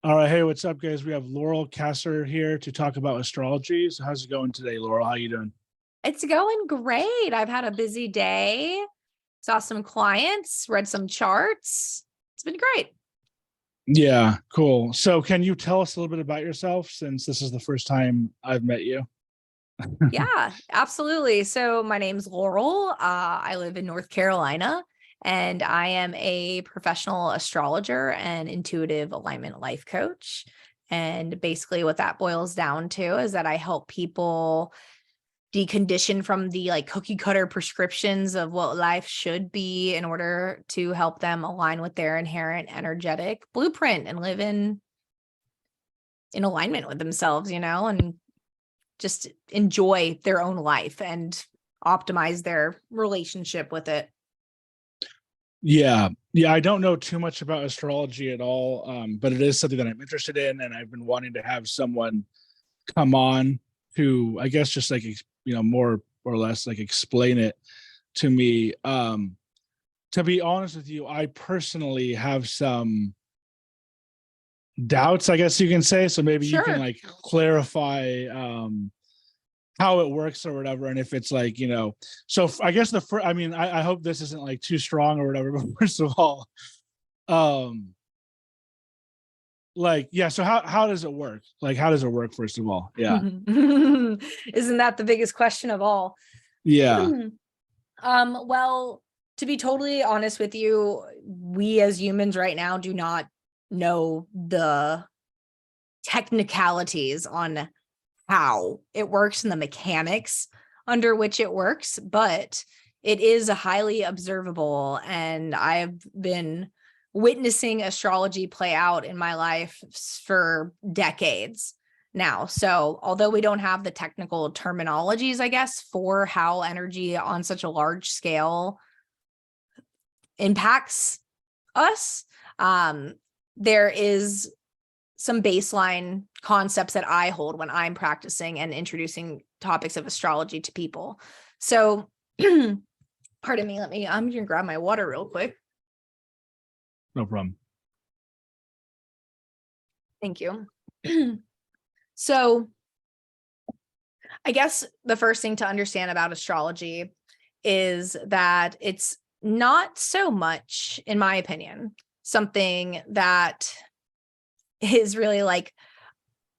All right, hey, what's up, guys? We have Laurel Kassor here to talk about astrology. So, how's it going today, Laurel? How you doing? It's going great. I've had a busy day, saw some clients, read some charts. It's been great. Yeah, cool. So, can you tell us a little bit about yourself since this is the first time I've met you? Yeah, absolutely. So my name's Laurel. I live in North Carolina, and I am a professional astrologer and intuitive alignment life coach. And basically what that boils down to is that I help people decondition from the cookie cutter prescriptions of what life should be in order to help them align with their inherent energetic blueprint and live in alignment with themselves, and just enjoy their own life and optimize their relationship with it. Yeah, yeah. I don't know too much about astrology at all, but it is something that I'm interested in, and I've been wanting to have someone come on to, I guess, just more or less like explain it to me. To be honest with you, I personally have some doubts, I guess you can say. So maybe you can Sure. like clarify how it works or whatever, and if it's so I guess the first, I mean, I hope this isn't like too strong or whatever, but first of all, um yeah, so how does it work? Like, how does it work, first of all? Yeah. Isn't that the biggest question of all? Yeah. Well, to be totally honest with you, we as humans right now do not know the technicalities on how it works and the mechanics under which it works, but it is highly observable. And I've been witnessing astrology play out in my life for decades now. So although we don't have the technical terminologies, I guess, for how energy on such a large scale impacts us, there is some baseline concepts that I hold when I'm practicing and introducing topics of astrology to people. So, pardon me, I'm going to grab my water real quick. No problem. Thank you. So, I guess the first thing to understand about astrology is that it's not so much, in my opinion, something that is really like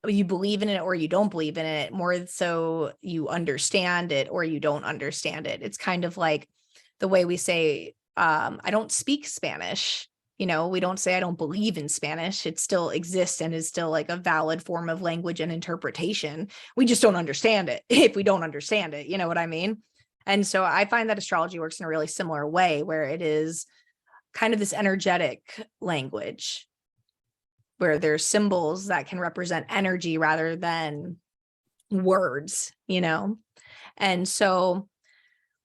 you believe in it or you don't believe in it, more so you understand it or you don't understand it. It's kind of like the way we say, I don't speak Spanish. We don't say I don't believe in Spanish. It still exists and is still like a valid form of language and interpretation. We just don't understand it if we don't understand it. You know what I mean? And so I find that astrology works in a really similar way, where it is kind of this energetic language where there's symbols that can represent energy rather than words, And so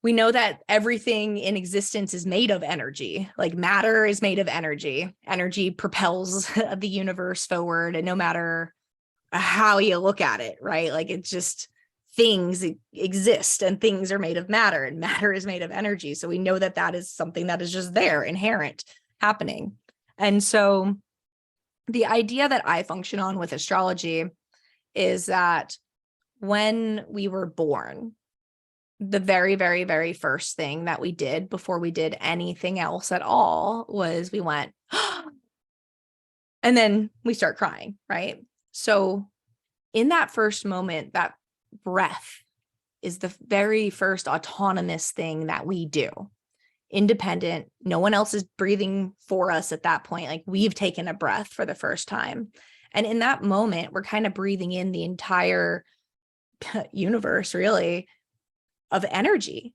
we know that everything in existence is made of energy. Like matter is made of energy. Energy propels the universe forward, and no matter how you look at it, right? Like it's just things exist and things are made of matter and matter is made of energy. So we know that that is something that is just there, inherent, happening. And so the idea that I function on with astrology is that when we were born, the very, very, very first thing that we did before we did anything else at all was we went, and then we start crying, right? So in that first moment, that breath is the very first autonomous thing that we do. Independent. No one else is breathing for us at that point. Like we've taken a breath for the first time. And in that moment, we're kind of breathing in the entire universe, really, of energy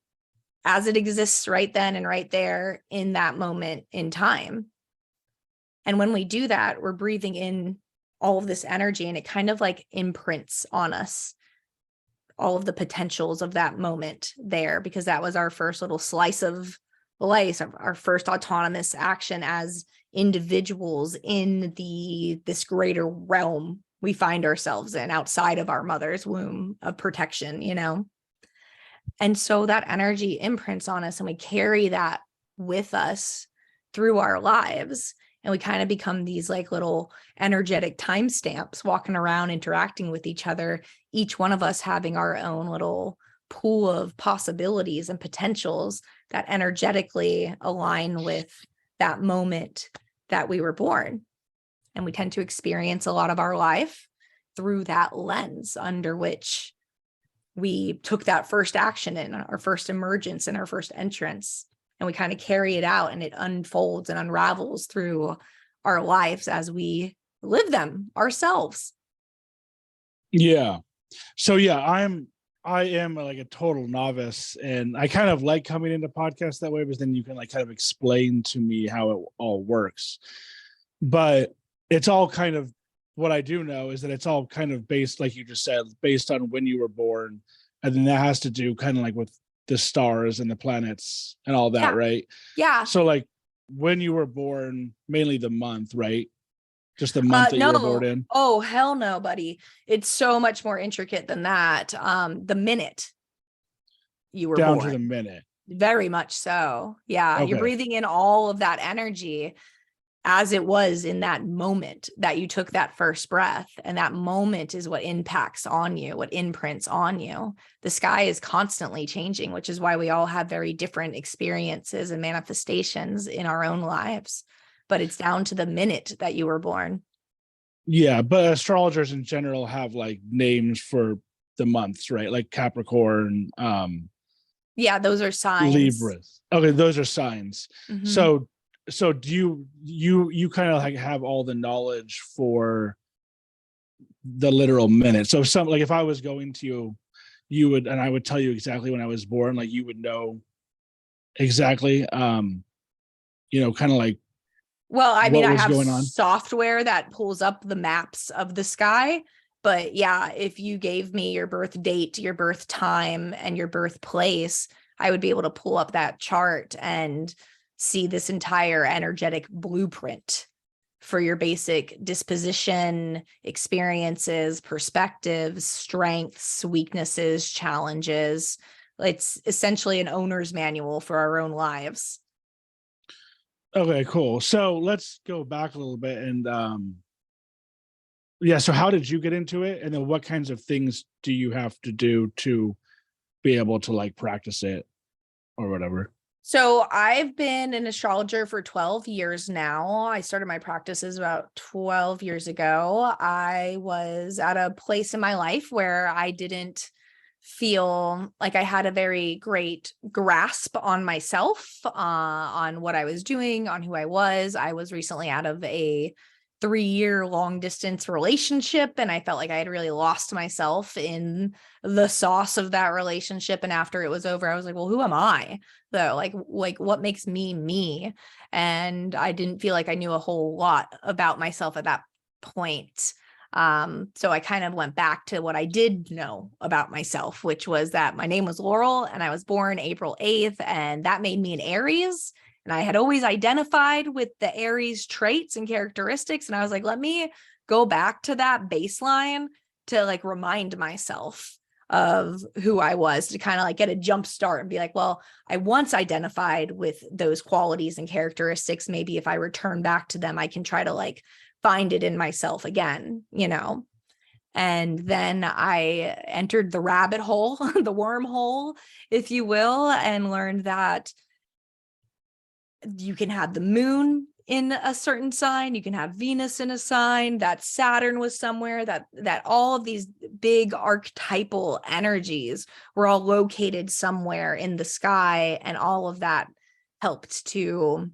as it exists right then and right there in that moment in time. And when we do that, we're breathing in all of this energy, and it kind of like imprints on us all of the potentials of that moment there, because that was our first little slice of life, our first autonomous action as individuals in this greater realm we find ourselves in outside of our mother's womb of protection, And so that energy imprints on us, and we carry that with us through our lives. And we kind of become these like little energetic timestamps walking around, interacting with each other, each one of us having our own little pool of possibilities and potentials that energetically align with that moment that we were born. And we tend to experience a lot of our life through that lens under which we took that first action in our first emergence and our first entrance. And we kind of carry it out, and it unfolds and unravels through our lives as we live them ourselves. Yeah. So yeah, I am like a total novice, and I kind of like coming into podcasts that way, because then you can like kind of explain to me how it all works. But it's all kind of, what I do know is that it's all kind of based, like you just said, based on when you were born. And then that has to do kind of like with the stars and the planets and all that, Yeah. right? Yeah. So like when you were born, mainly the month, right? Just the month that you were born in. Oh, hell no, buddy. It's so much more intricate than that. The minute you were Down born. to the minute. Very much so. Yeah. Okay. You're breathing in all of that energy as it was in that moment that you took that first breath. And that moment is what impacts on you, what imprints on you. The sky is constantly changing, which is why we all have very different experiences and manifestations in our own lives. But it's down to the minute that you were born. Yeah, but astrologers in general have like names for the months, right? Like Capricorn, Yeah, those are signs. Libras. Okay, those are signs. Mhm. So do you kind of like have all the knowledge for the literal minute? So if I was going to you would, and I would tell you exactly when I was born, like you would know exactly, kind of like Well, I mean, what I was have going on. software that pulls up the maps of the sky. But yeah, if you gave me your birth date, your birth time, and your birthplace, I would be able to pull up that chart and see this entire energetic blueprint for your basic disposition, experiences, perspectives, strengths, weaknesses, challenges. It's essentially an owner's manual for our own lives. Okay, cool. So let's go back a little bit, and yeah, so how did you get into it, and then what kinds of things do you have to do to be able to like practice it or whatever? So I've been an astrologer for 12 years now. I started my practices about 12 years ago. I was at a place in my life where I didn't feel like I had a very great grasp on myself, on what I was doing, on who I was. I was recently out of a 3-year long distance relationship, and I felt like I had really lost myself in the sauce of that relationship. And after it was over, I was like, well, who am I? Though, like what makes me me? And I didn't feel like I knew a whole lot about myself at that point. So I kind of went back to what I did know about myself, which was that my name was Laurel and I was born April 8th, and that made me an Aries. And I had always identified with the Aries traits and characteristics. And I was like, let me go back to that baseline to like remind myself of who I was, to kind of like get a jump start and be like, well, I once identified with those qualities and characteristics. Maybe if I return back to them, I can try to like find it in myself again, And then I entered the rabbit hole, the wormhole, if you will, and learned that you can have the moon in a certain sign, you can have Venus in a sign, that Saturn was somewhere, that all of these big archetypal energies were all located somewhere in the sky. And all of that helped to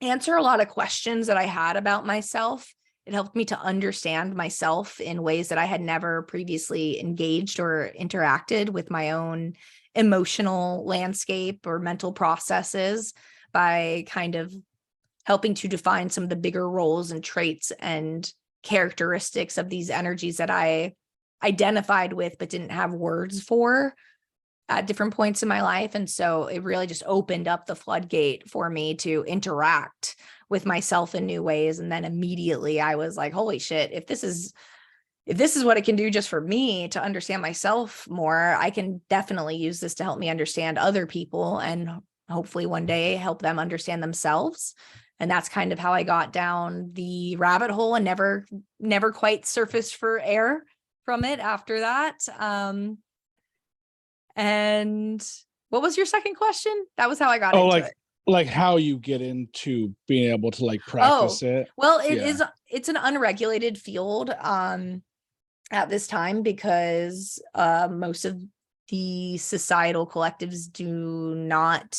answer a lot of questions that I had about myself. It helped me to understand myself in ways that I had never previously engaged or interacted with my own emotional landscape or mental processes, by kind of helping to define some of the bigger roles and traits and characteristics of these energies that I identified with but didn't have words for at different points in my life. And so it really just opened up the floodgate for me to interact with myself in new ways. And then immediately I was like, holy shit, if this is what it can do just for me to understand myself more, I can definitely use this to help me understand other people and hopefully one day help them understand themselves. And that's kind of how I got down the rabbit hole and never quite surfaced for air from it after that. And what was your second question? That was how I got into it. Like how you get into being able to like Oh, practice it. well, Yeah. it's an unregulated field at this time because most of the societal collectives do not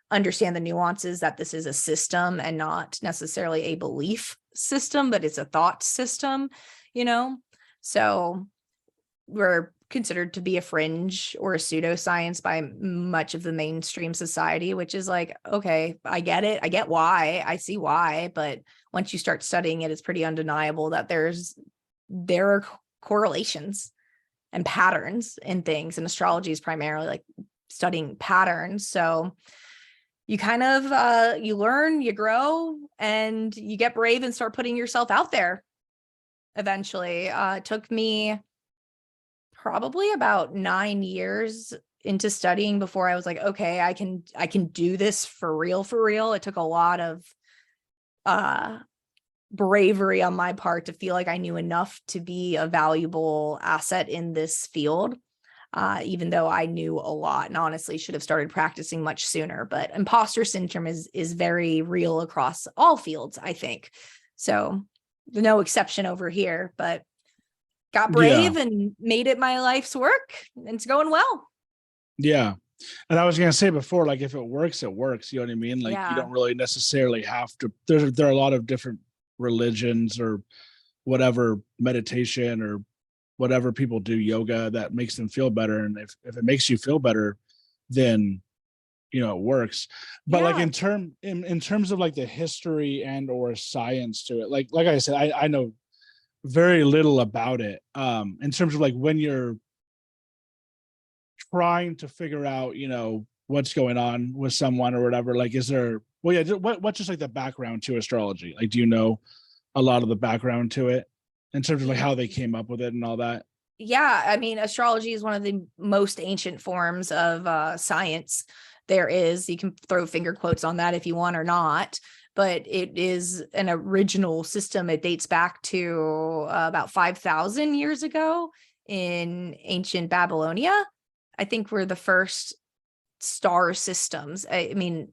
understand the nuances that this is a system and not necessarily a belief system, but it's a thought system, you know? So we're considered to be a fringe or a pseudoscience by much of the mainstream society, which is like, okay, I get it. I get why. I see why. But once you start studying it, it's pretty undeniable that there are correlations and patterns in things. And astrology is primarily like studying patterns. So you kind of, you learn, you grow, and you get brave and start putting yourself out there eventually. It took me probably about 9 years into studying before I was like, okay, I can do this for real, for real. It took a lot of bravery on my part to feel like I knew enough to be a valuable asset in this field. Even though I knew a lot and honestly should have started practicing much sooner. But imposter syndrome is very real across all fields, I think. So no exception over here, but got brave and made it my life's work, and it's going well. Yeah. And I was going to say before, like, if it works, it works. You know what I mean? Like, Yeah. you don't really necessarily have to, there are a lot of different religions or whatever, meditation or whatever people do, yoga, that makes them feel better. And if it makes you feel better, then, you know, it works. But like in terms of like the history and or science to it, like I said, I know very little about it. In terms of like when you're trying to figure out, you know, what's going on with someone or whatever, like, is there, well, yeah, what's just like the background to astrology? Like, do you know a lot of the background to it in terms of like how they came up with it and all that? Yeah, I mean, astrology is one of the most ancient forms of science there is. You can throw finger quotes on that if you want or not, but it is an original system. It dates back to about 5,000 years ago in ancient Babylonia. I think we're the first star systems. I mean,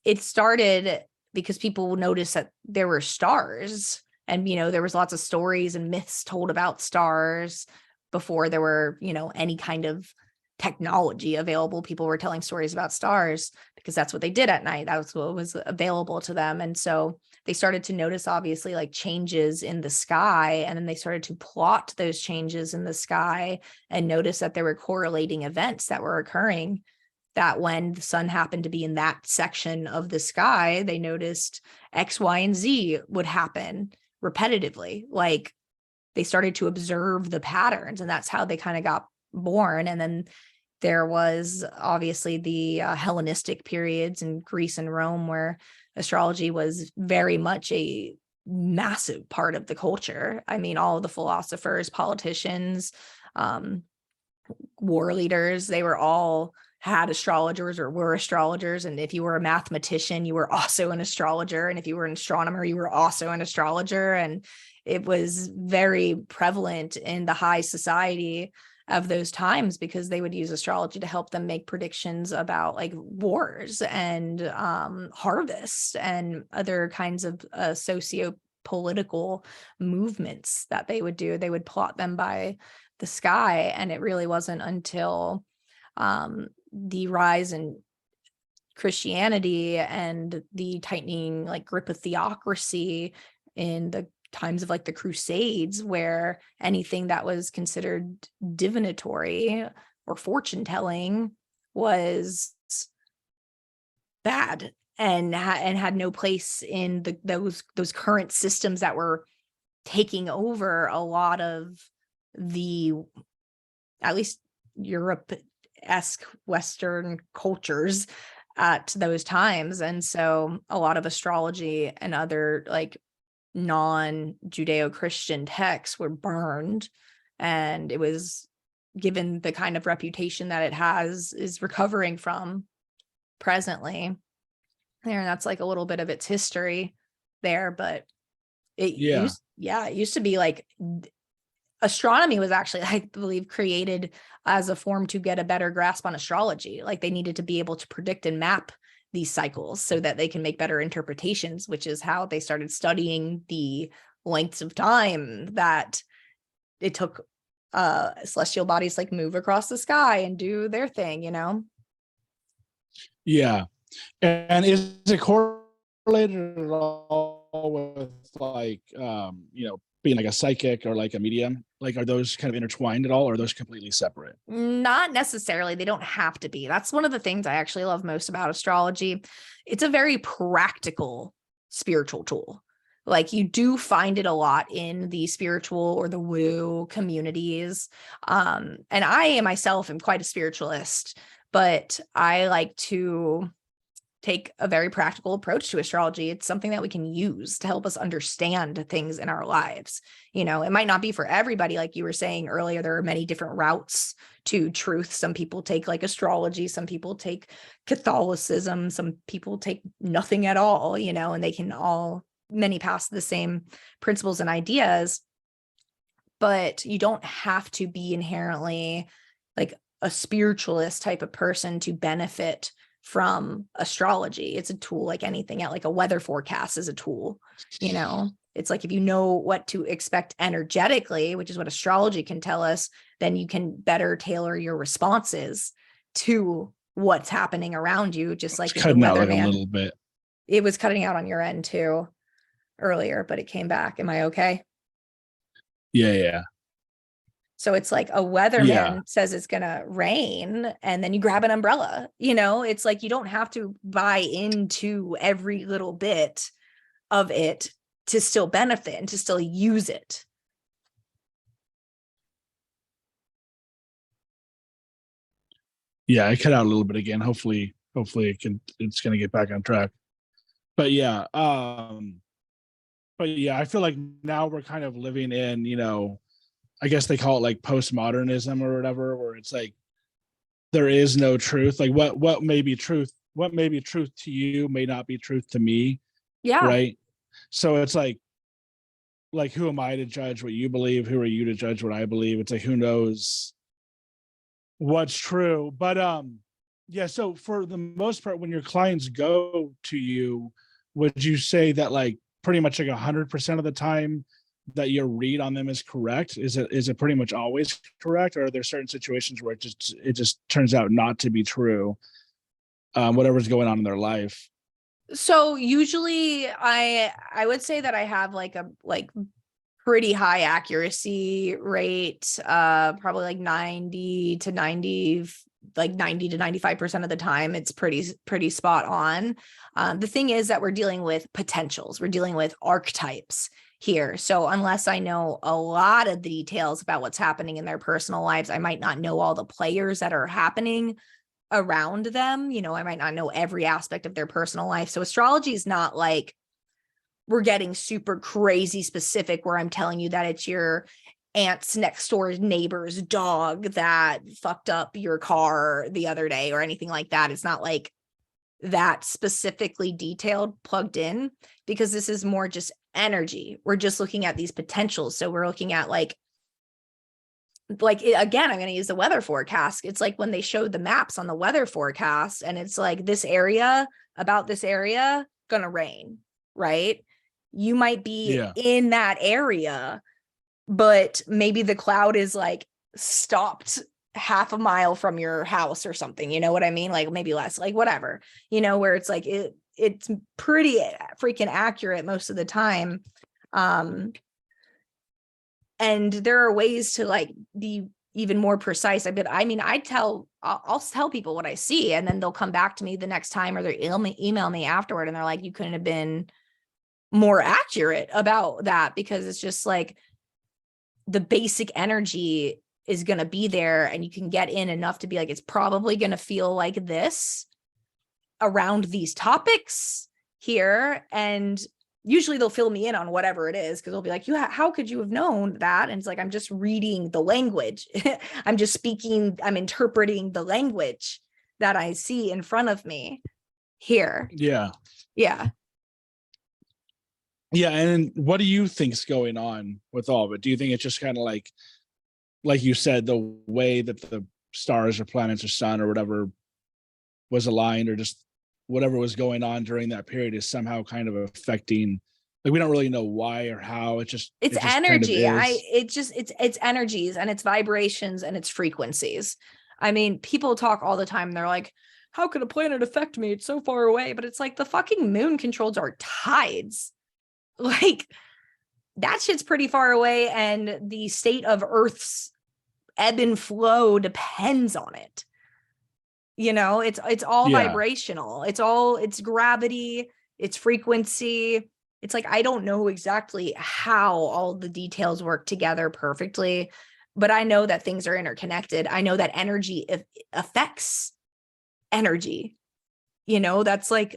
it started because people noticed that there were stars. And, you know, there was lots of stories and myths told about stars before there were, you know, any kind of technology available. People were telling stories about stars because that's what they did at night. That was what was available to them. And so they started to notice, obviously, like changes in the sky. And then they started to plot those changes in the sky and notice that there were correlating events that were occurring, that when the sun happened to be in that section of the sky, they noticed X, Y, and Z would happen repetitively. Like they started to observe the patterns, and that's how they kind of got born. And then there was obviously the Hellenistic periods in Greece and Rome, where astrology was very much a massive part of the culture. I mean, all of the philosophers, politicians, war leaders, they were all had astrologers or were astrologers. And if you were a mathematician, you were also an astrologer. And if you were an astronomer, you were also an astrologer. And it was very prevalent in the high society of those times because they would use astrology to help them make predictions about like wars and harvests and other kinds of socio-political movements that they would do. They would plot them by the sky. And it really wasn't until the rise in Christianity and the tightening like grip of theocracy in the times of like the Crusades, where anything that was considered divinatory or fortune telling was bad and had no place in those current systems that were taking over a lot of the, at least Europe-esque Western cultures at those times. And so a lot of astrology and other like non-Judeo-Christian texts were burned, and it was given the kind of reputation that it is recovering from presently. there. And that's like a little bit of its history there. But it Yeah. it used to be like astronomy was actually, I believe, created as a form to get a better grasp on astrology. Like they needed to be able to predict and map these cycles so that they can make better interpretations, which is how they started studying the lengths of time that it took celestial bodies like move across the sky and do their thing, you know? Yeah. And is it correlated at all with like being like a psychic or like a medium? Like are those kind of intertwined at all, or are those completely separate? Not necessarily. They don't have to be. That's one of the things I actually love most about astrology. It's a very practical spiritual tool. Like you do find it a lot in the spiritual or the woo communities. And I myself am quite a spiritualist, but I like to take a very practical approach to astrology. It's something that we can use to help us understand things in our lives. You know, it might not be for everybody. Like you were saying earlier, there are many different routes to truth. Some people take like astrology, some people take Catholicism, some people take nothing at all, you know, and they can all, many pass the same principles and ideas, but you don't have to be inherently like a spiritualist type of person to benefit from astrology. It's a tool like anything else, like a weather forecast is a tool, you know. It's like if you know what to expect energetically, which is what astrology can tell us, then you can better tailor your responses to what's happening around you, just like It's if the cutting out like a weatherman. little bit. It was cutting out on your end too earlier, but it came back. Am I okay? Yeah, yeah. So it's like a Yeah. weatherman says it's going to rain and then you grab an umbrella, you know, it's like you don't have to buy into every little bit of it to still benefit and to still use it. Yeah, I cut out a little bit again. Hopefully it's gonna get back on track. But yeah, I feel like now we're kind of living in, I guess they call it like postmodernism or whatever, where it's like there is no truth. Like what may be truth, what may be truth to you may not be truth to me, Yeah. right? So it's like who am I to judge what you believe? Who are you to judge what I believe? It's like who knows what's true. But yeah, so for the most part, when your clients go to you, would you say that like pretty much like 100% of the time that your read on them is correct? Is it pretty much always correct, or are there certain situations where it just turns out not to be true? Whatever's going on in their life. So usually I would say that I have like a pretty high accuracy rate, probably like 90 to 90, like 90 to 95% of the time. It's pretty spot on. The thing is that we're dealing with potentials. We're dealing with archetypes here. So unless I know a lot of the details about what's happening in their personal lives, I might not know all the players that are happening around them. You know, I might not know every aspect of their personal life. So astrology is not like we're getting super crazy specific where I'm telling you that it's your aunt's next door neighbor's dog that fucked up your car the other day or anything like that. It's not like that specifically detailed plugged in, because this is more just energy. We're just looking at these potentials. So we're looking at like again, I'm going to use the weather forecast. It's like when they showed the maps on the weather forecast and it's like this area, about this area, gonna rain, right? You might be Yeah. in that area, but maybe the cloud is like stopped half a mile from your house or something. You know what I mean? Like maybe less, like whatever, where it's like it's pretty freaking accurate most of the time. And there are ways to like be even more precise. I'll tell people what I see, and then they'll come back to me the next time, or they email me afterward, and they're like, you couldn't have been more accurate about that, because it's just like the basic energy is going to be there, and you can get in enough to be like, it's probably going to feel like this around these topics here. And usually they'll fill me in on whatever it is, because they'll be like, how could you have known that? And it's like, I'm just reading the language. I'm just speaking, I'm interpreting the language that I see in front of me. here. Yeah. Yeah. Yeah. And what do you think's going on with all of it? Do you think it's just kind of like you said, the way that the stars or planets or sun or whatever was aligned, or just whatever was going on during that period is somehow kind of affecting, like we don't really know why or how, it just kind of Energy. is. It's energies and it's vibrations and it's frequencies. I mean, people talk all the time. They're like, how could a planet affect me? It's so far away. But it's like the fucking moon controls our tides. Like that shit's pretty far away. And the state of Earth's ebb and flow depends on it. You know, it's all vibrational. It's gravity, it's frequency. It's like, I don't know exactly how all the details work together perfectly, but I know that things are interconnected. I know that energy affects energy. You know, that's like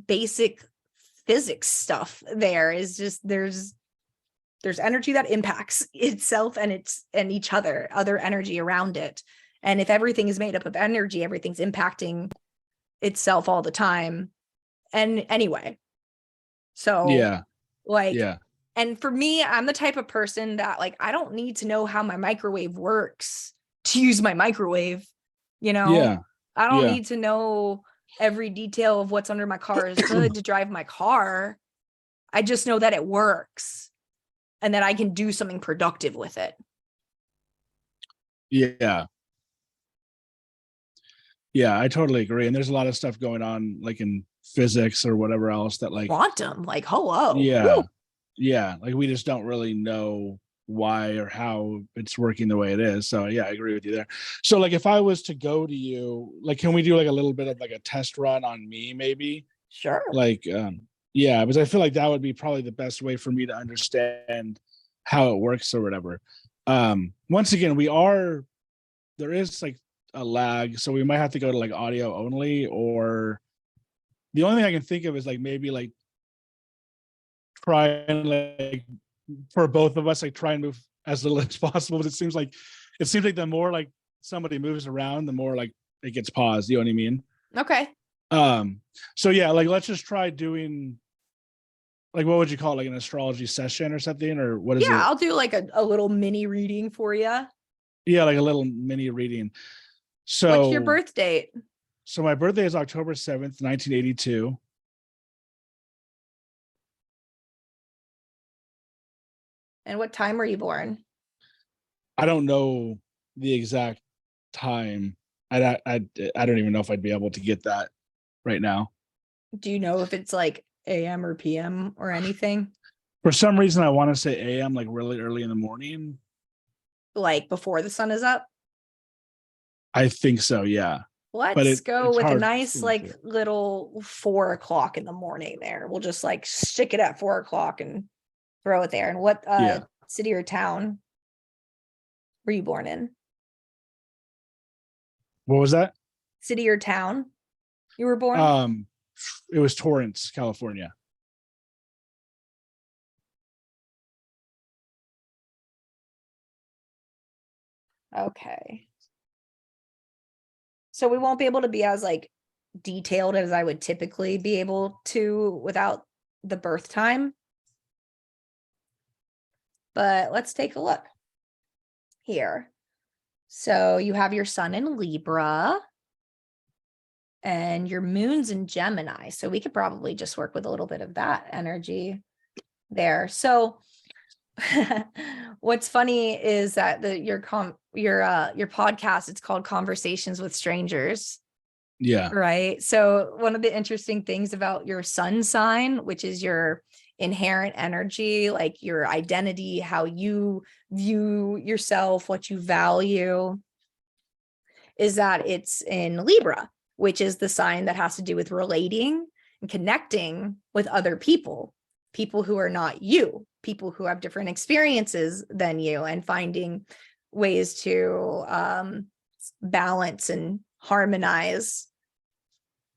basic physics stuff. There is just, there's energy that impacts itself and each other energy around it. And if everything is made up of energy, everything's impacting itself all the time. And anyway, so and for me, I'm the type of person that like, I don't need to know how my microwave works to use my microwave. You know, I don't need to know every detail of what's under my car's hood to drive my car. I just know that it works and that I can do something productive with it. Yeah, I totally agree. And there's a lot of stuff going on like in physics or whatever else that like quantum, like hello. Yeah, like we just don't really know why or how it's working the way it is. So yeah, I agree with you there. So like if I was to go to you, like can we do like a little bit of like a test run on me maybe? Sure. Like yeah, because I feel like that would be probably the best way for me to understand how it works or whatever. Once again, there is like a lag, so we might have to go to like audio only, or the only thing I can think of is like maybe like try and like for both of us like try and move as little as possible, but it seems like the more like somebody moves around, the more like it gets paused, you know what I mean? Okay. So yeah, like let's just try doing like, what would you call it, like an astrology session or something, or what is it? I'll do like a little mini reading for you. Yeah, like a little mini reading. So what's your birth date? So my birthday is October 7th, 1982. And what time were you born? I don't know the exact time. I don't even know if I'd be able to get that right now. Do you know if it's like AM or PM or anything? For some reason, I want to say AM, like really early in the morning. Like before the sun is up? I think so, yeah. Let's go with a nice like little 4 o'clock in the morning there. We'll just like stick it at 4 o'clock and throw it there. And what city or town were you born in? What was that? City or town you were born? It was Torrance, California. Okay. So we won't be able to be as like detailed as I would typically be able to without the birth time. But let's take a look here. So you have your sun in Libra and your moon's in Gemini. So we could probably just work with a little bit of that energy there. So what's funny is that your podcast, it's called Conversations with Strangers. Yeah. Right. So one of the interesting things about your sun sign, which is your inherent energy, like your identity, how you view yourself, what you value, is that it's in Libra, which is the sign that has to do with relating and connecting with other people who are not you, people who have different experiences than you, and finding ways to balance and harmonize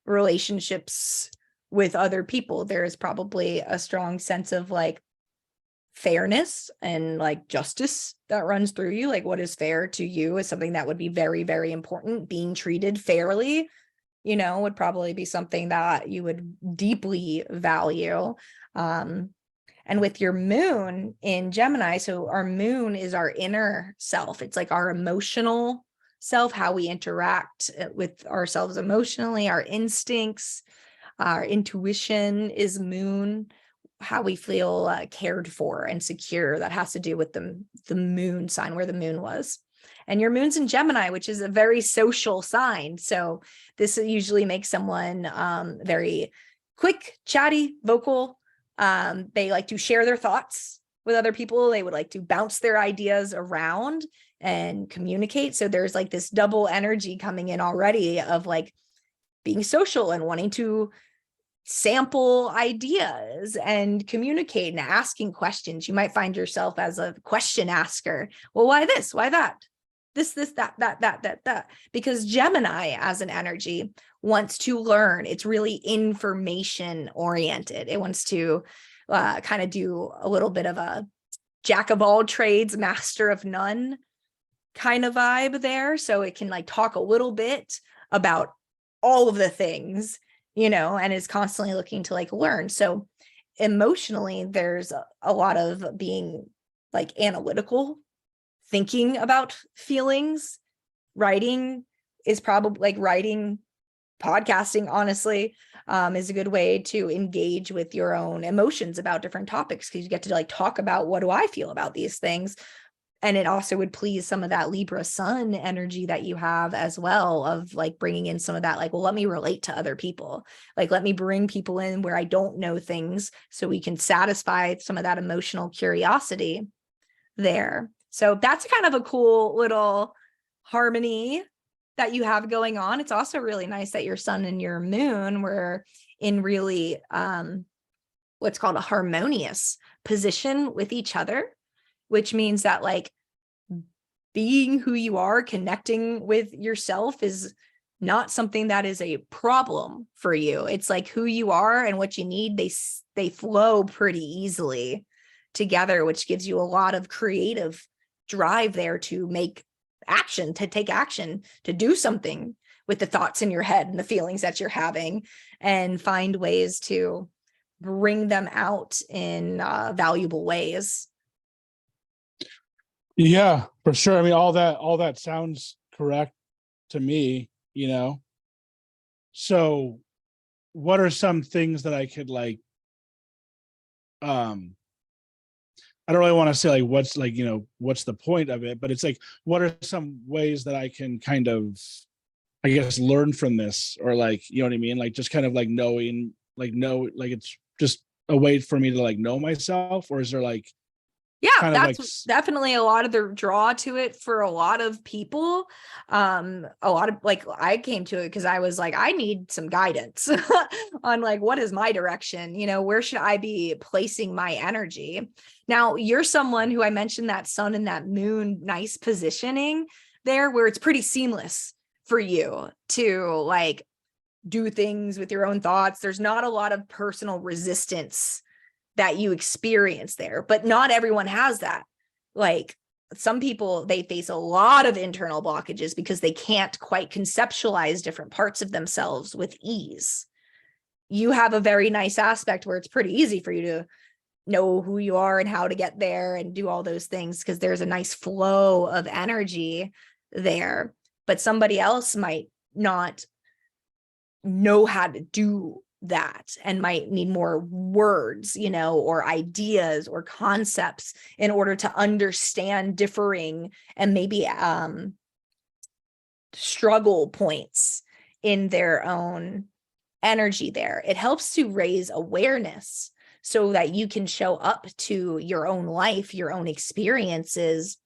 relationships with other people. There is probably a strong sense of like fairness and like justice that runs through you. Like what is fair to you is something that would be very, very important. Being treated fairly would probably be something that you would deeply value. And with your moon in Gemini, so our moon is our inner self. It's like our emotional self, how we interact with ourselves emotionally, our instincts, our intuition is moon, how we feel cared for and secure. That has to do with the moon sign, where the moon was. And your moon's in Gemini, which is a very social sign. So this usually makes someone very quick, chatty, vocal. They like to share their thoughts with other people. They would like to bounce their ideas around and communicate. So there's like this double energy coming in already of like being social and wanting to sample ideas and communicate and asking questions. You might find yourself as a question asker. Well, why this? Why that? This, that. Because Gemini as an energy wants to learn. It's really information oriented. It wants to kind of do a little bit of a jack of all trades, master of none kind of vibe there. So it can like talk a little bit about all of the things, and is constantly looking to like learn. So emotionally, there's a lot of being like analytical, thinking about feelings. Writing is probably like writing, podcasting, honestly, is a good way to engage with your own emotions about different topics, because you get to like talk about, what do I feel about these things? And it also would please some of that Libra sun energy that you have as well, of like bringing in some of that, like, well, let me relate to other people. Like, let me bring people in where I don't know things so we can satisfy some of that emotional curiosity there. So that's kind of a cool little harmony that you have going on. It's also really nice that your sun and your moon were in really what's called a harmonious position with each other, which means that like being who you are, connecting with yourself is not something that is a problem for you. It's like who you are and what you need, they flow pretty easily together, which gives you a lot of creative drive there to make action, to take action, to do something with the thoughts in your head and the feelings that you're having, and find ways to bring them out in valuable ways. Yeah, for sure. I mean, all that sounds correct to me, So what are some things that I could like, I don't really want to say like what's like, what's the point of it, but it's like, what are some ways that I can kind of, I guess, learn from this, or like, you know what I mean? Like just kind of like knowing, like it's just a way for me to like know myself, or is there like, yeah, kind that's of like, definitely a lot of the draw to it for a lot of people. A lot of like, I came to it because I was like, I need some guidance on like, what is my direction? Where should I be placing my energy? Now, you're someone who, I mentioned that sun and that moon, nice positioning there, where it's pretty seamless for you to like do things with your own thoughts. There's not a lot of personal resistance that you experience there, but not everyone has that. Like some people, they face a lot of internal blockages because they can't quite conceptualize different parts of themselves with ease. You have a very nice aspect where it's pretty easy for you to know who you are and how to get there and do all those things, because there's a nice flow of energy there. But somebody else might not know how to do that and might need more words, or ideas or concepts in order to understand differing and maybe struggle points in their own energy there. It helps to raise awareness so that you can show up to your own life, your own experiences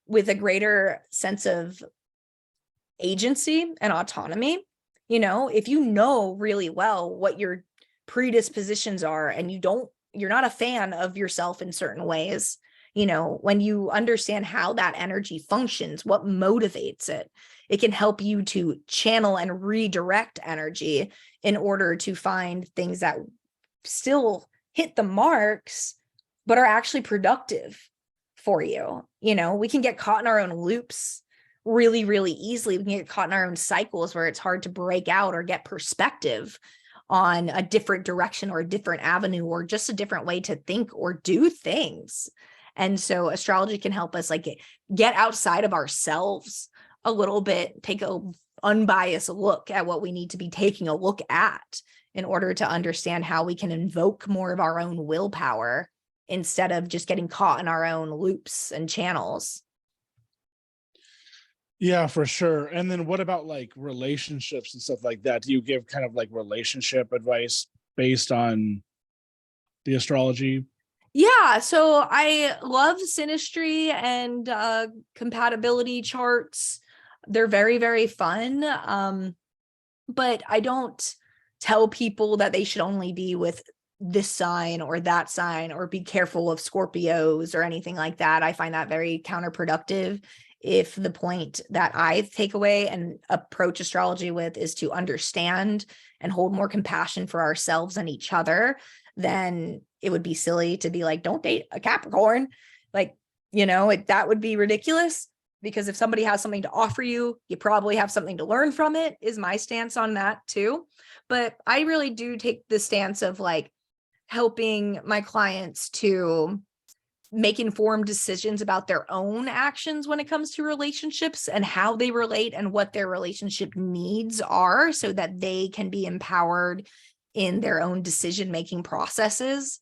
with a greater sense of agency and autonomy. If you know really well what your predispositions are and you're not a fan of yourself in certain ways, when you understand how that energy functions, what motivates it, it can help you to channel and redirect energy in order to find things that still hit the marks, but are actually productive for you. We can get caught in our own loops really, really easily. We can get caught in our own cycles where it's hard to break out or get perspective on a different direction or a different avenue or just a different way to think or do things. And so astrology can help us like get outside of ourselves a little bit, take a unbiased look at what we need to be taking a look at in order to understand how we can invoke more of our own willpower instead of just getting caught in our own loops and channels. Yeah, for sure. And then what about like relationships and stuff like that? Do you give kind of like relationship advice based on the astrology? Yeah, so I love synastry and compatibility charts. They're very, very fun. But I don't tell people that they should only be with this sign or that sign or be careful of Scorpios or anything like that. I find that very counterproductive. If the point that I take away and approach astrology with is to understand and hold more compassion for ourselves and each other, then it would be silly to be like, don't date a Capricorn. Like, that would be ridiculous, because if somebody has something to offer you, you probably have something to learn from it, is my stance on that too. But I really do take the stance of like helping my clients to make informed decisions about their own actions when it comes to relationships and how they relate and what their relationship needs are, so that they can be empowered in their own decision-making processes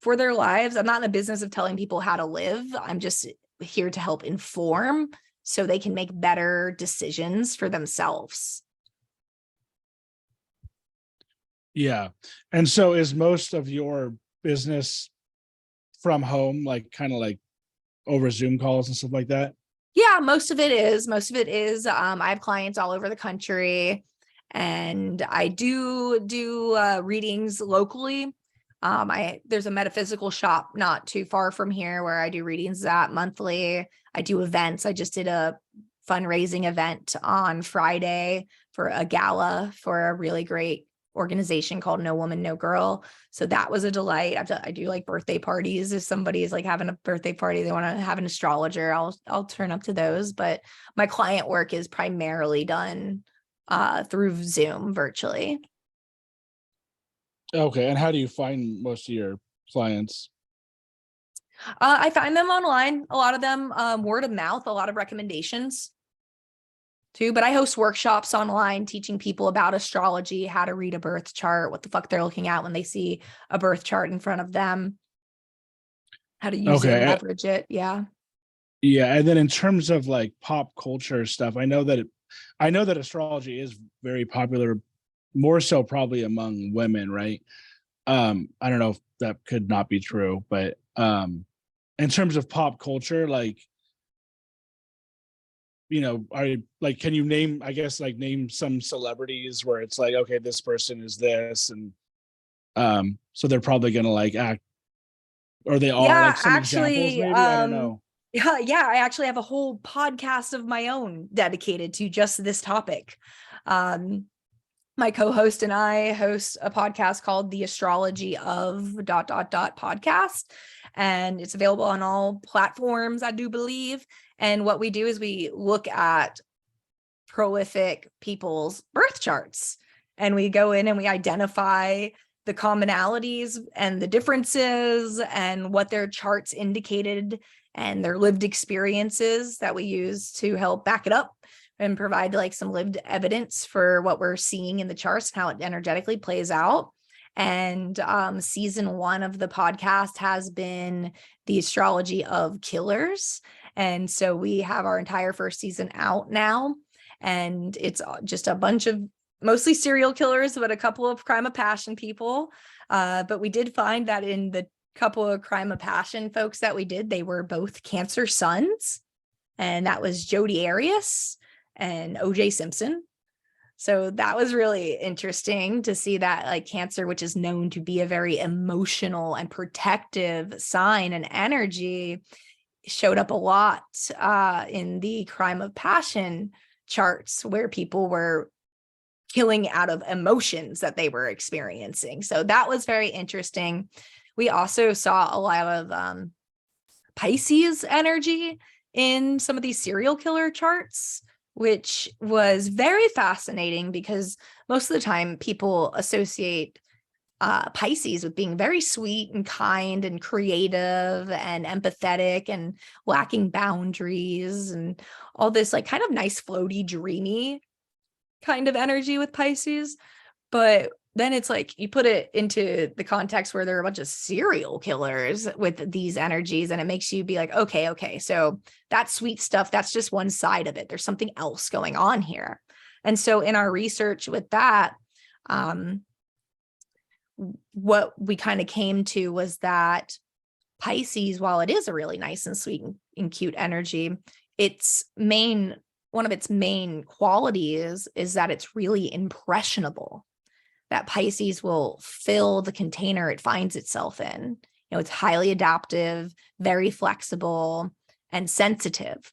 for their lives. I'm not in the business of telling people how to live. I'm just here to help inform so they can make better decisions for themselves. Yeah. And so is most of your business from home, like kind of like over Zoom calls and stuff like that? Yeah, most of it is. I have clients all over the country, and I do readings locally. There's a metaphysical shop not too far from here where I do readings at monthly. I do events. I just did a fundraising event on Friday for a gala for a really great organization called No Woman, No Girl. So that was a delight. I do like birthday parties. If somebody is like having a birthday party, they want to have an astrologer, I'll turn up to those. But my client work is primarily done through Zoom virtually. Okay. And how do you find most of your clients? I find them online, a lot of them word of mouth, a lot of recommendations too. But I host workshops online teaching people about astrology, how to read a birth chart, what the fuck they're looking at when they see a birth chart in front of them, how to use it and Okay. leverage it. Yeah. Yeah. And then in terms of like pop culture stuff, I know that astrology is very popular, more so probably among women, right? I don't know if that could not be true, but in terms of pop culture, like, are you like, can you name, I guess, like name some celebrities where it's like, okay, this person is this, and so they're probably gonna like act, or they are, Yeah, like some examples actually, maybe, I don't know. yeah, I actually have a whole podcast of my own dedicated to just this topic. My co-host and I host a podcast called The Astrology of podcast, and it's available on all platforms, I do believe. And what we do is we look at prolific people's birth charts, and we go in and we identify the commonalities and the differences and what their charts indicated and their lived experiences that we use to help back it up and provide like some lived evidence for what we're seeing in the charts and how it energetically plays out. And season 1 of the podcast has been the astrology of killers. And so we have our entire first season out now. And it's just a bunch of mostly serial killers, but a couple of crime of passion people. But we did find that in the couple of crime of passion folks that we did, they were both Cancer suns. And that was Jodi Arias and OJ Simpson. So that was really interesting to see that, like, Cancer, which is known to be a very emotional and protective sign and energy, showed up a lot in the crime of passion charts, where people were killing out of emotions that they were experiencing. So that was very interesting. We also saw a lot of Pisces energy in some of these serial killer charts, which was very fascinating because most of the time people associate Pisces with being very sweet and kind and creative and empathetic and lacking boundaries and all this like kind of nice, floaty, dreamy kind of energy with Pisces. But then it's like you put it into the context where there are a bunch of serial killers with these energies, and it makes you be like, okay, so that sweet stuff, that's just one side of it. There's something else going on here. And so in our research with that, what we kind of came to was that Pisces, while it is a really nice and sweet and cute energy, one of its main qualities is that it's really impressionable. That Pisces will fill the container it finds itself in. It's highly adaptive, very flexible, and sensitive.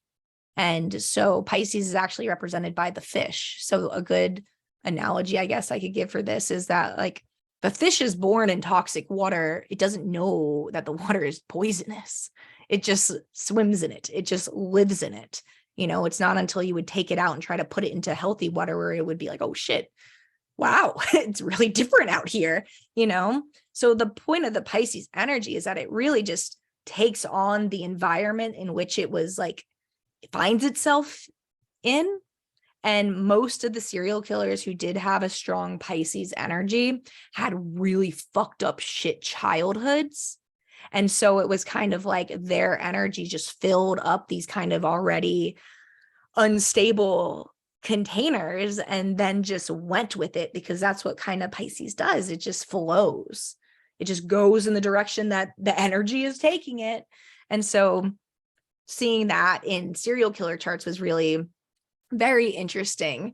And so Pisces is actually represented by the fish. So a good analogy, I guess I could give for this is that like the fish is born in toxic water. It doesn't know that the water is poisonous. It just swims in it. It just lives in it. It's not until you would take it out and try to put it into healthy water where it would be like, oh shit, wow, it's really different out here, So the point of the Pisces energy is that it really just takes on the environment in which it was like, it finds itself in. And most of the serial killers who did have a strong Pisces energy had really fucked up shit childhoods. And so it was kind of like their energy just filled up these kind of already unstable containers and then just went with it, because that's what kind of Pisces does. It just flows. It just goes in the direction that the energy is taking it. And so seeing that in serial killer charts was really very interesting.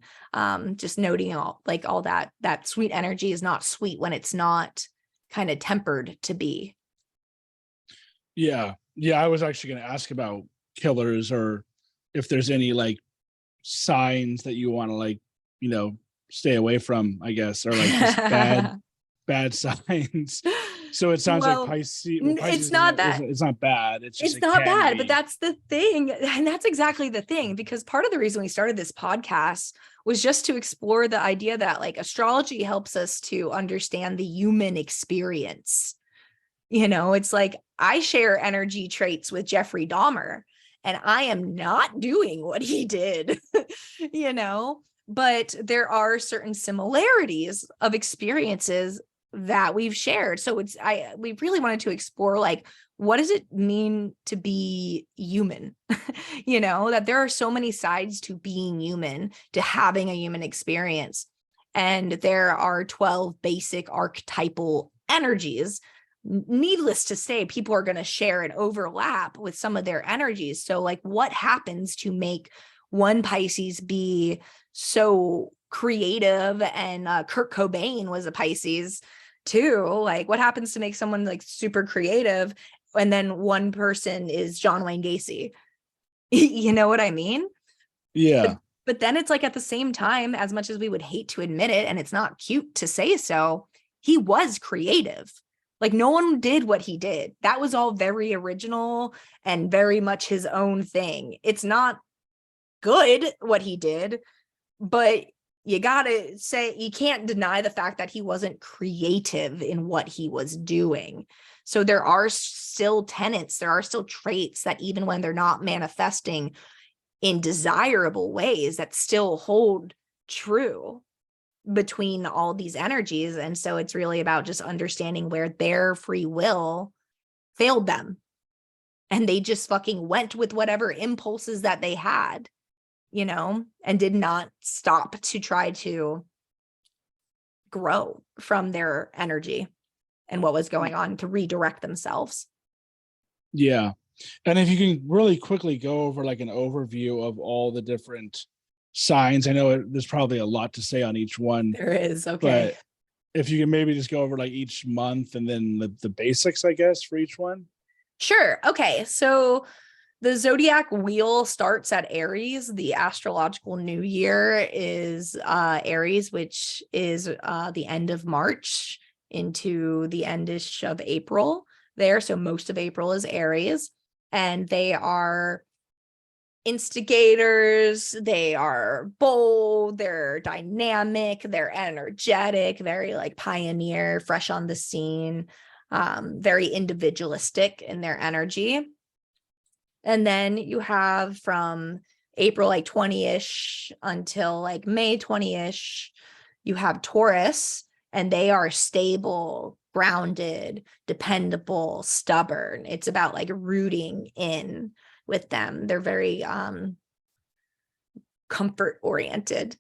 Just noting all that sweet energy is not sweet when it's not kind of tempered to be. Yeah. I was actually going to ask about killers, or if there's any like signs that you want to like, stay away from, I guess, or like just bad signs. So it sounds like Pisces. Well, Pisces it's not it's not bad. It's just, it's not bad, be. But that's the thing. And that's exactly the thing, because part of the reason we started this podcast was just to explore the idea that like astrology helps us to understand the human experience. It's like I share energy traits with Jeffrey Dahmer, and I am not doing what he did, but there are certain similarities of experiences that we've shared. So we really wanted to explore like, what does it mean to be human? That there are so many sides to being human, to having a human experience. And there are 12 basic archetypal energies. Needless to say, people are going to share and overlap with some of their energies. So like, what happens to make one Pisces be so creative? And Kurt Cobain was a Pisces too. Like, what happens to make someone like super creative and then one person is John Wayne Gacy? You know what I mean? Yeah. But then it's like, at the same time, as much as we would hate to admit it, and it's not cute to say so, he was creative. Like, no one did what he did. That was all very original and very much his own thing. It's not good what he did, but you gotta say, you can't deny the fact that he wasn't creative in what he was doing. So there are still tenets, there are still traits that even when they're not manifesting in desirable ways, that still hold true between all these energies. And so it's really about just understanding where their free will failed them. And they just fucking went with whatever impulses that they had, and did not stop to try to grow from their energy and what was going on, to redirect themselves. Yeah. And if you can really quickly go over like an overview of all the different signs. I know there's probably a lot to say on each one. There is. Okay. But if you can maybe just go over like each month and then the basics, I guess, for each one. Sure. Okay. So the zodiac wheel starts at Aries. The astrological new year is Aries, which is the end of March into the endish of April there. So most of April is Aries, and they are instigators, they are bold, they're dynamic, they're energetic, very like pioneer, fresh on the scene, very individualistic in their energy. And then you have from April like 20-ish until like May 20-ish, you have Taurus, and they are stable, grounded, dependable, stubborn. It's about like rooting in with them. They're very comfort oriented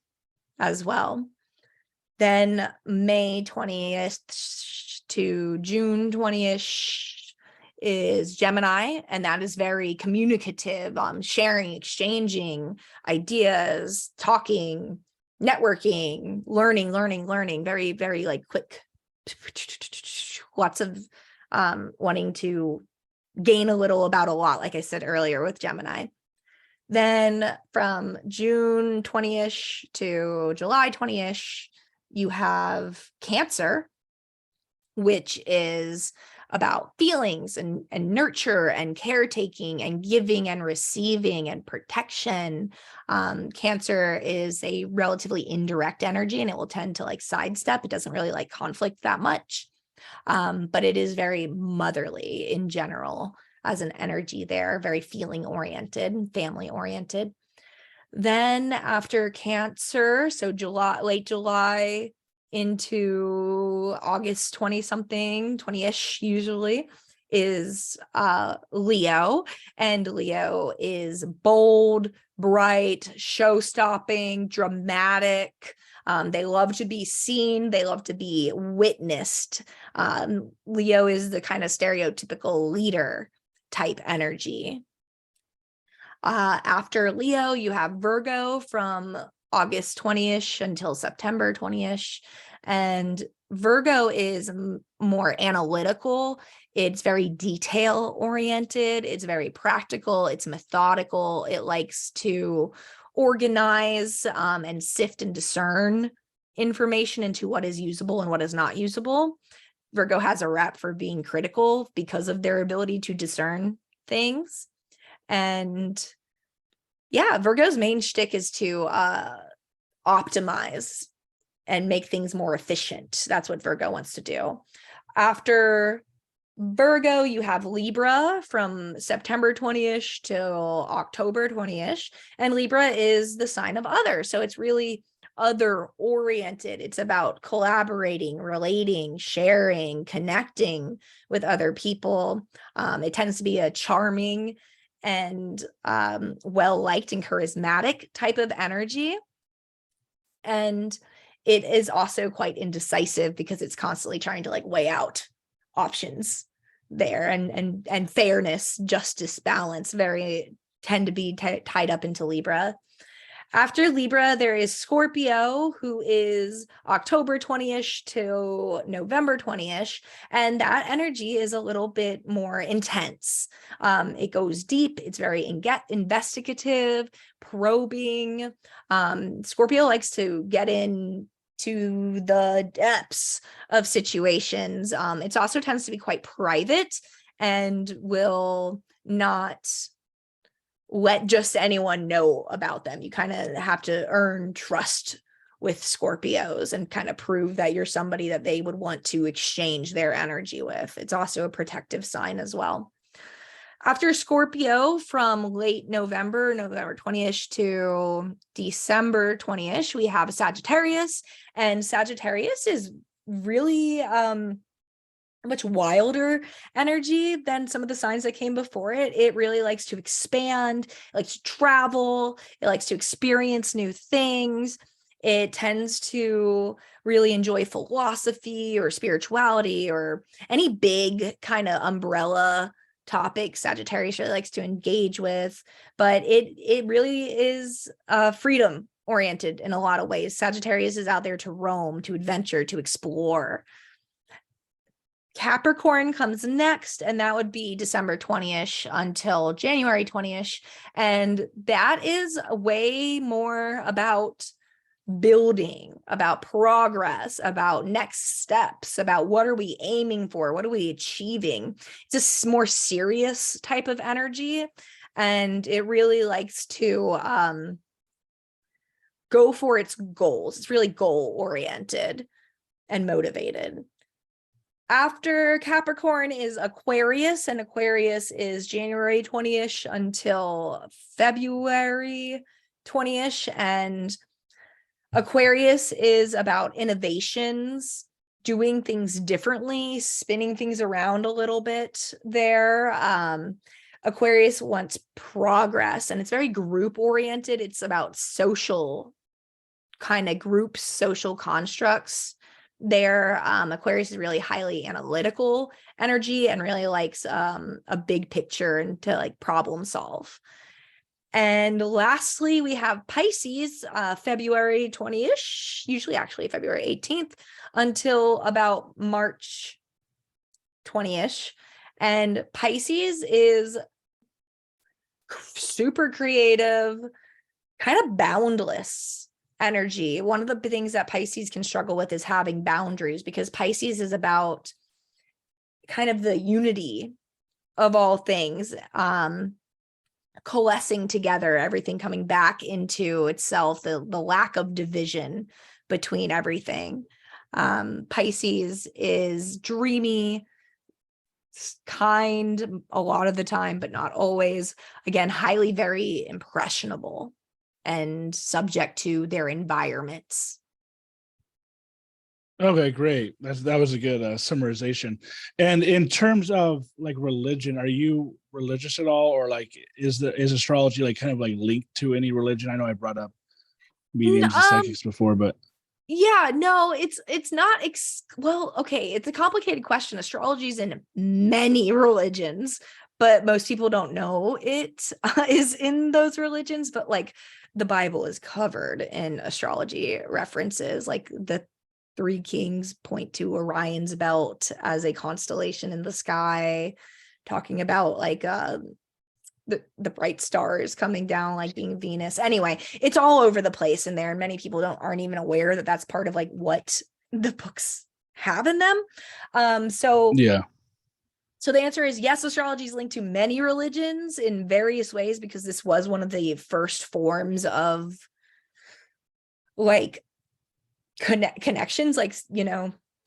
as well. Then May 20th to June 20-ish is Gemini, and that is very communicative, sharing, exchanging ideas, talking, networking, learning, very, very like quick, lots of wanting to gain a little about a lot, like I said earlier with Gemini. Then from June 20-ish to July 20-ish, you have Cancer, which is about feelings and nurture and caretaking and giving and receiving and protection. Cancer is a relatively indirect energy, and it will tend to like sidestep. It doesn't really like conflict that much, but it is very motherly in general as an energy there, very feeling oriented, family oriented. Then after Cancer, so July, late July into August 20 something, 20-ish usually, is Leo. And Leo is bold, bright, show-stopping, dramatic. They love to be seen. They love to be witnessed. Leo is the kind of stereotypical leader type energy. After Leo, you have Virgo from August 20-ish until September 20-ish. And Virgo is more analytical. It's very detail oriented. It's very practical. It's methodical. It likes to organize and sift and discern information into what is usable and what is not usable. Virgo has a rap for being critical because of their ability to discern things. And yeah, Virgo's main shtick is to optimize and make things more efficient. That's what Virgo wants to do. After Virgo, you have Libra from September 20-ish till October 20-ish. And Libra is the sign of other. So it's really other oriented. It's about collaborating, relating, sharing, connecting with other people. It tends to be a charming and well-liked and charismatic type of energy. And it is also quite indecisive because it's constantly trying to like weigh out options there, and fairness, justice, balance very tend to be tied up into Libra. After Libra, there is Scorpio, who is October 20-ish to November 20-ish. And that energy is a little bit more intense. It goes deep. It's very investigative, probing. Scorpio likes to get in to the depths of situations. It also tends to be quite private and will not let just anyone know about them. You kind of have to earn trust with Scorpios and kind of prove that you're somebody that they would want to exchange their energy with. It's also a protective sign as well. After Scorpio, from late November 20-ish to December 20-ish, we have Sagittarius. And Sagittarius is really much wilder energy than some of the signs that came before it. It really likes to expand, it likes to travel, it likes to experience new things. It tends to really enjoy philosophy or spirituality or any big kind of umbrella topic Sagittarius really likes to engage with, but it really is freedom oriented in a lot of ways. Sagittarius is out there to roam, to adventure, to explore. Capricorn comes next, and that would be December 20-ish until January 20-ish. And that is way more about building, about progress, about next steps, about what are we aiming for? What are we achieving? It's a more serious type of energy. and it really likes to go for its goals. It's really goal oriented and motivated. After Capricorn is Aquarius, and Aquarius is January 20-ish until February 20-ish. And Aquarius is about innovations, doing things differently, spinning things around a little bit there. Aquarius wants progress, and it's very group oriented. It's about social kind of groups, social constructs there. Aquarius is really highly analytical energy and really likes a big picture and to like problem solve. And lastly, we have Pisces, February 20-ish, usually actually February 18th until about March 20-ish. And Pisces is super creative, kind of boundless energy. One of the things that Pisces can struggle with is having boundaries, because Pisces is about kind of the unity of all things, coalescing together, everything coming back into itself, the lack of division between everything. Pisces is dreamy, kind a lot of the time, but not always. Again, highly very impressionable and subject to their environments. Okay, great. That was a good summarization. And in terms of like religion, are you religious at all, or like is astrology like kind of like linked to any religion? I know I brought up mediums and psychics before, but yeah, no, it's not well, okay, it's a complicated question. Astrology is in many religions, but most people don't know it is in those religions. But like the Bible is covered in astrology references. Like the three kings point to Orion's belt as a constellation in the sky, talking about like the bright stars coming down, like being Venus. Anyway, it's all over the place in there, and many people aren't even aware that that's part of like what the books have in them. So yeah. So the answer is yes, astrology is linked to many religions in various ways, because this was one of the first forms of like connections, like,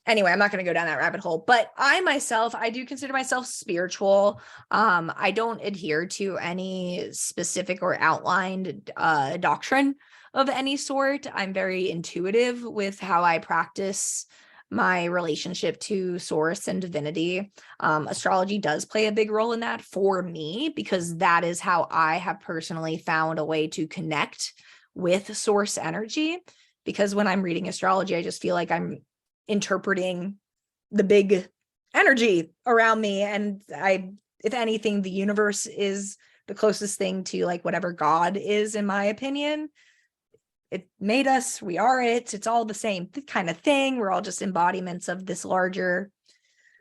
anyway, I'm not going to go down that rabbit hole, but I do consider myself spiritual. I don't adhere to any specific or outlined doctrine of any sort. I'm very intuitive with how I practice my relationship to source and divinity. Astrology does play a big role in that for me, because that is how I have personally found a way to connect with source energy. Because when I'm reading astrology, I just feel like I'm interpreting the big energy around me. And if anything, the universe is the closest thing to like whatever God is, in my opinion. It made us, we are it. It's all the same kind of thing. We're all just embodiments of this larger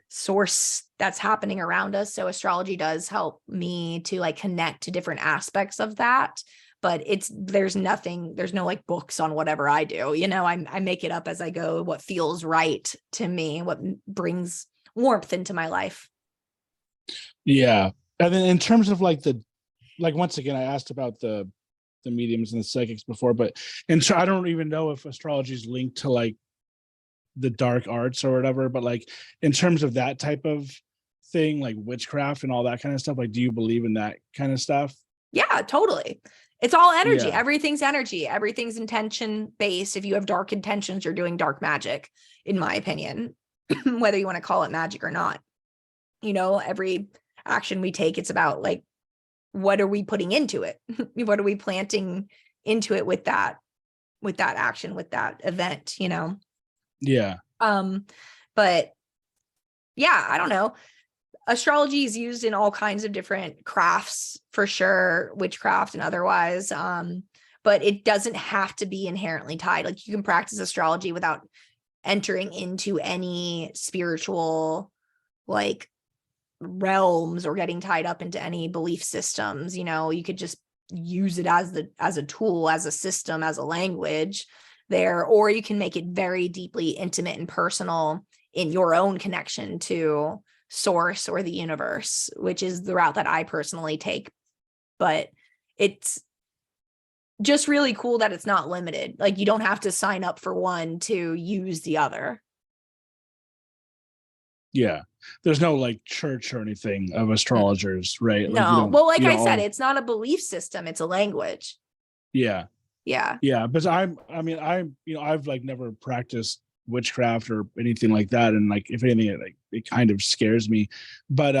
source that's happening around us. So astrology does help me to like connect to different aspects of that. But there's no like books on whatever I do. I make it up as I go, what feels right to me, what brings warmth into my life. Yeah. And then in terms of like once again, I asked about the mediums and the psychics before, but so I don't even know if astrology is linked to like the dark arts or whatever, but like in terms of that type of thing, like witchcraft and all that kind of stuff, like do you believe in that kind of stuff? Yeah, totally. It's all energy. Yeah. Everything's energy. Everything's intention based. If you have dark intentions, you're doing dark magic, in my opinion, whether you want to call it magic or not. Every action we take, it's about like, what are we putting into it? What are we planting into it with that action, with that event, Yeah. But yeah, I don't know. Astrology is used in all kinds of different crafts, for sure, witchcraft and otherwise. But it doesn't have to be inherently tied. Like you can practice astrology without entering into any spiritual like realms or getting tied up into any belief systems. You could just use it as a tool, as a system, as a language there, or you can make it very deeply intimate and personal in your own connection to source or the universe, which is the route that I personally take but it's just really cool that it's not limited. Like you don't have to sign up for one to use the other. Yeah. There's no like church or anything of astrologers, right? Like No. Well, like you I don't said, all, it's not a belief system, it's a language. yeah. Yeah. Yeah. But I've like never practiced witchcraft or anything like that. And like, if anything, it kind of scares me, but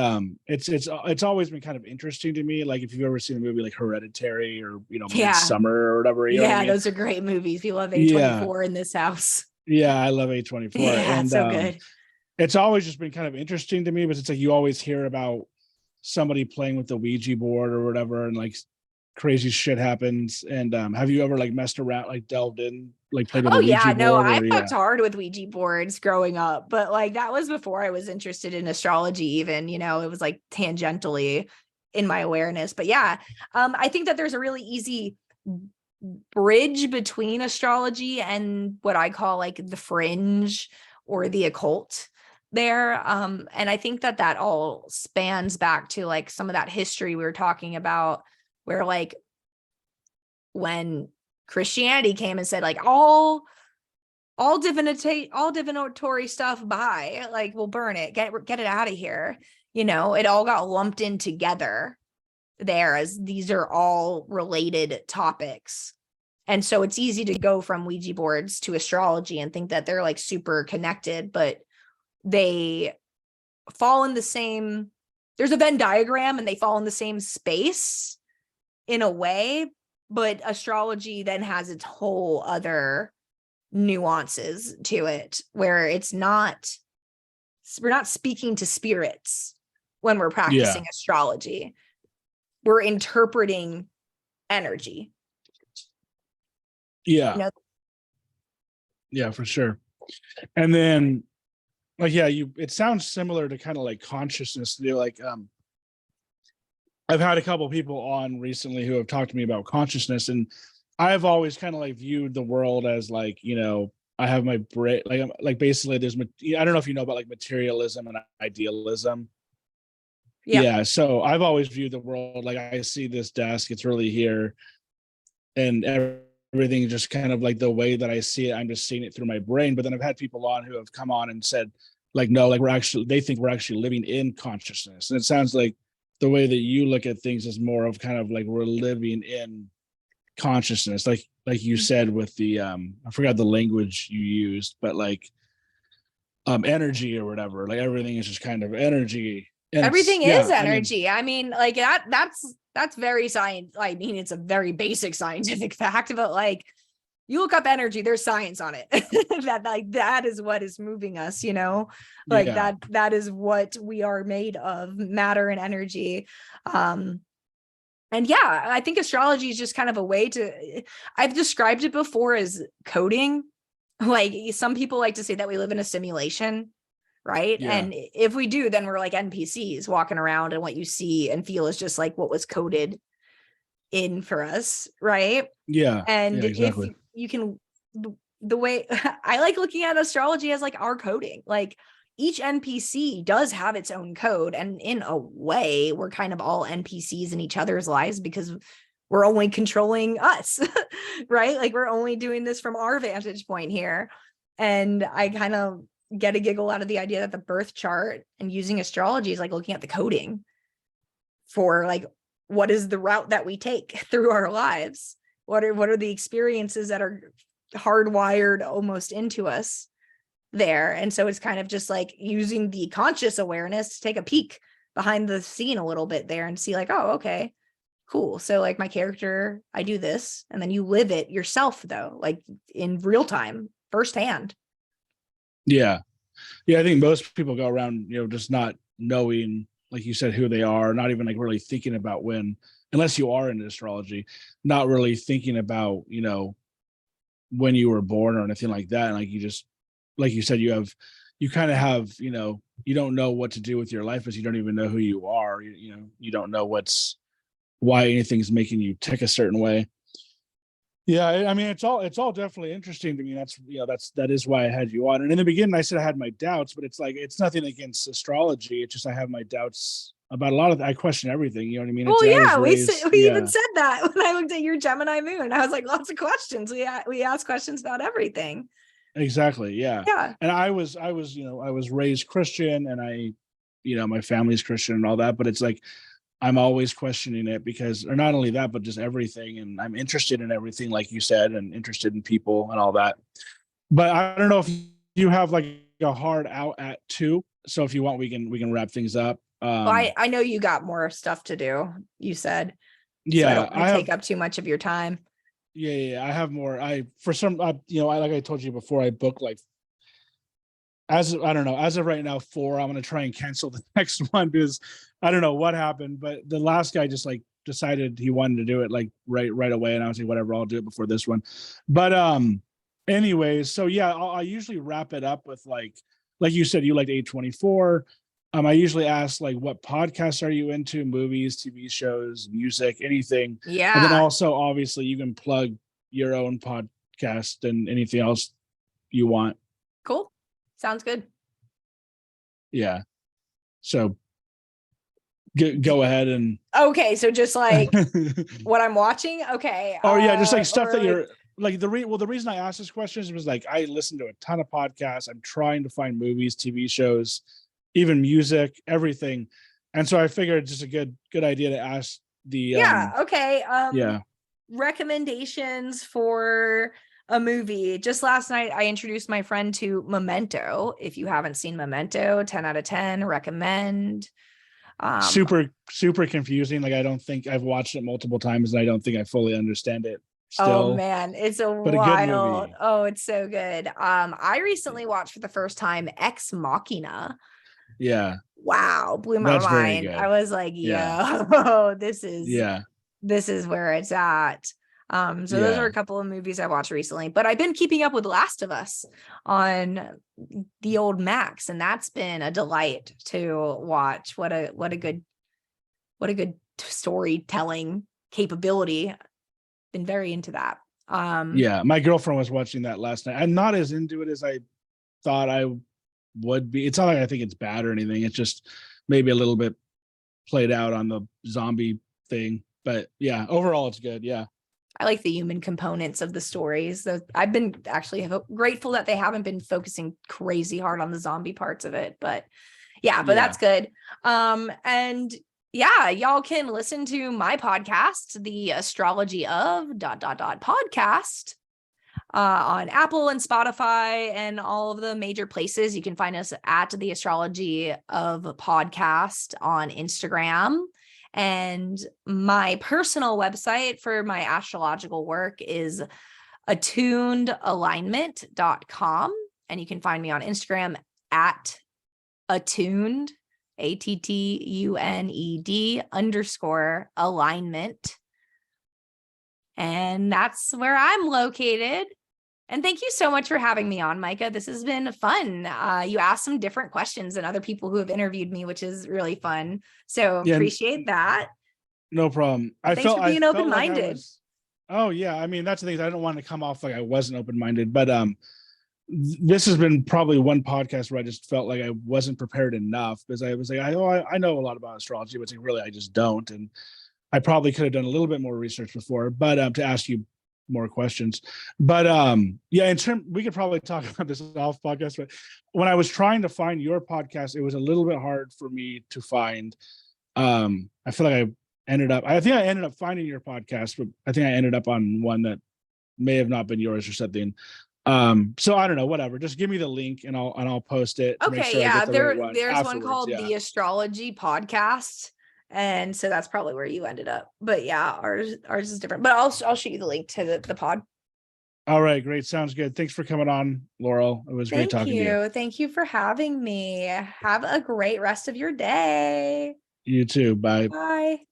it's always been kind of interesting to me. Like if you've ever seen a movie like Hereditary or, Yeah. Midsummer or whatever, you know what I Yeah, mean? those are great movies. We love Yeah. A24 in this house. Yeah. I love A24. Yeah, And, so good. it's always just been kind of interesting to me, but it's like you always hear about somebody playing with the Ouija board or whatever, and like crazy shit happens. And have you ever like messed around, like delved in, like played with a Oh yeah, Ouija no, board I or fucked hard with Ouija boards growing up, but like that was before I was interested in astrology even, it was like tangentially in my awareness. But yeah, I think that there's a really easy bridge between astrology and what I call like the fringe or the occult there. And I think that that all spans back to like some of that history we were talking about, where like when Christianity came and said like all divinatory stuff, bye, like we'll burn it, get it out of here. It all got lumped in together there as these are all related topics. And so it's easy to go from Ouija boards to astrology and think that they're like super connected, but they fall in the same, there's a Venn diagram and they fall in the same space in a way, but astrology then has its whole other nuances to it where we're not speaking to spirits when we're yeah. practicing astrology. We're interpreting energy. Yeah. Yeah, for sure. And then like, yeah, it sounds similar to kind of like consciousness. They're like, I've had a couple of people on recently who have talked to me about consciousness, and I've always kind of like viewed the world as like, I have my brain, like, like basically I don't know if you know about like materialism and idealism. Yeah. Yeah. So I've always viewed the world like I see this desk, it's really here, and everything just kind of like the way that I see it, I'm just seeing it through my brain. But then I've had people on who have come on and said, like, no, like they think we're actually living in consciousness. And it sounds like the way that you look at things is more of kind of like we're living in consciousness, like you said with the I forgot the language you used, but like energy or whatever, like everything is just kind of energy. And Everything is yeah, energy. I mean, like that's very science. I mean, it's a very basic scientific fact, but like you look up energy, there's science on it. that is what is moving us, like yeah, that is what we are made of, matter and energy. And yeah, I think astrology is just kind of a way to, I've described it before as coding. Like some people like to say that we live in a simulation, right? yeah, And if we do, then we're like NPCs walking around, and what you see and feel is just like what was coded in for us, right? yeah, And yeah, if exactly. you can, the way I like looking at astrology as like our coding, like each NPC does have its own code. And in a way, we're kind of all NPCs in each other's lives because we're only controlling us, right? Like we're only doing this from our vantage point here. And I kind of get a giggle out of the idea that the birth chart and using astrology is like looking at the coding for like, what is the route that we take through our lives? What are the experiences that are hardwired almost into us there? And so it's kind of just like using the conscious awareness to take a peek behind the scene a little bit there and see like, oh, okay, cool. So like my character, I do this, and then you live it yourself though, like in real time, firsthand. Yeah. Yeah, I think most people go around, just not knowing, like you said, who they are, not even like really thinking about unless you are into astrology, not really thinking about, when you were born or anything like that. And like like you said, you kind of have, you don't know what to do with your life because you don't even know who you are. You don't know why anything's making you tick a certain way. Yeah, I mean, it's all definitely interesting to me. That is why I had you on. And in the beginning, I said I had my doubts, but it's like it's nothing against astrology. It's just I have my doubts about a lot of, I question everything. You know what I mean? Well, I was yeah, raised, we even yeah, said that when I looked at your Gemini moon. I was like, lots of questions. We ask questions about everything. exactly. Yeah. Yeah. And I was raised Christian, and my family's Christian and all that, but it's like, I'm always questioning it because, or not only that, but just everything. And I'm interested in everything, like you said, and interested in people and all that. But I don't know if you have like a hard out at 2. So if you want, we can wrap things up. Well, I know you got more stuff to do, you said, so I Yeah, don't want I to have. take up too much of your time. Yeah, I have more. I for some, I like I told you before, I booked like, as I don't know, as of right now 4. I'm gonna try and cancel the next one because I don't know what happened, but the last guy just like decided he wanted to do it like right away, and I was like, whatever, I'll do it before this one. But anyways, so yeah, I usually wrap it up with like you said, you liked 824. I usually ask like, what podcasts are you into? Movies, TV shows, music, anything. And then Yeah. also, obviously, you can plug your own podcast and anything else you want. Cool. Sounds good. Yeah. So go ahead and. Okay, so just like what I'm watching. Okay. Oh yeah, just like stuff Or that like, you're like the reason I asked this question was like, I listen to a ton of podcasts. I'm trying to find movies, TV shows, even music, everything. And so I figured it's just a good idea to ask the yeah, okay. yeah. Recommendations for a movie. Just last night I introduced my friend to Memento. If you haven't seen Memento, 10 out of 10, recommend. Super confusing. Like, I don't think I've watched it multiple times and I don't think I fully understand it Oh still. man, it's a But a good wild. movie. Oh, it's so good. I recently watched for the first time Ex Machina. Yeah, Wow, blew my that's very mind. I good. was like, Yeah. yo, Yeah. this is where it's at. So those are Yeah. a couple of movies I watched recently, but I've been keeping up with Last of Us on the old Max, and that's been a delight to watch. What a good storytelling capability. Been very into that. Yeah. My girlfriend was watching that last night. I'm not as into it as I thought I would be. It's not like I think it's bad or anything. It's just maybe a little bit played out on the zombie thing. But yeah, overall it's good. Yeah. I like the human components of the stories. I've been actually grateful that they haven't been focusing crazy hard on the zombie parts of it, but yeah, but Yeah. that's good. And yeah, y'all can listen to my podcast, the Astrology of ... podcast, on Apple and Spotify and all of the major places. You can find us at the Astrology of Podcast on Instagram. And my personal website for my astrological work is attunedalignment.com. And you can find me on Instagram at attuned, ATTUNED_alignment. And that's where I'm located. And thank you so much for having me on, Micah. This has been fun. You asked some different questions than other people who have interviewed me, which is really fun. So Yeah. appreciate that. No problem. Thanks for being open-minded. Oh yeah. I mean, that's the thing. I don't want to come off like I wasn't open-minded, but this has been probably one podcast where I just felt like I wasn't prepared enough, because I was like, I know a lot about astrology, but really I just don't. And I probably could have done a little bit more research before, but to ask you more questions. But yeah, we could probably talk about this off podcast, but when I was trying to find your podcast, it was a little bit hard for me to find. I feel like I think I ended up finding your podcast, but I think I ended up on one that may have not been yours or something. So I don't know, whatever. Just give me the link and I'll post it to make Okay, sure I yeah, get the right one there's one afterwards. called the Astrology Podcast. And so that's probably where you ended up. But yeah, ours is different. But I'll shoot you the link to the pod. All right, great. Sounds good. Thanks for coming on, Laurel. It was great talking to you. Thank you for having me. Have a great rest of your day. You too. Bye. Bye.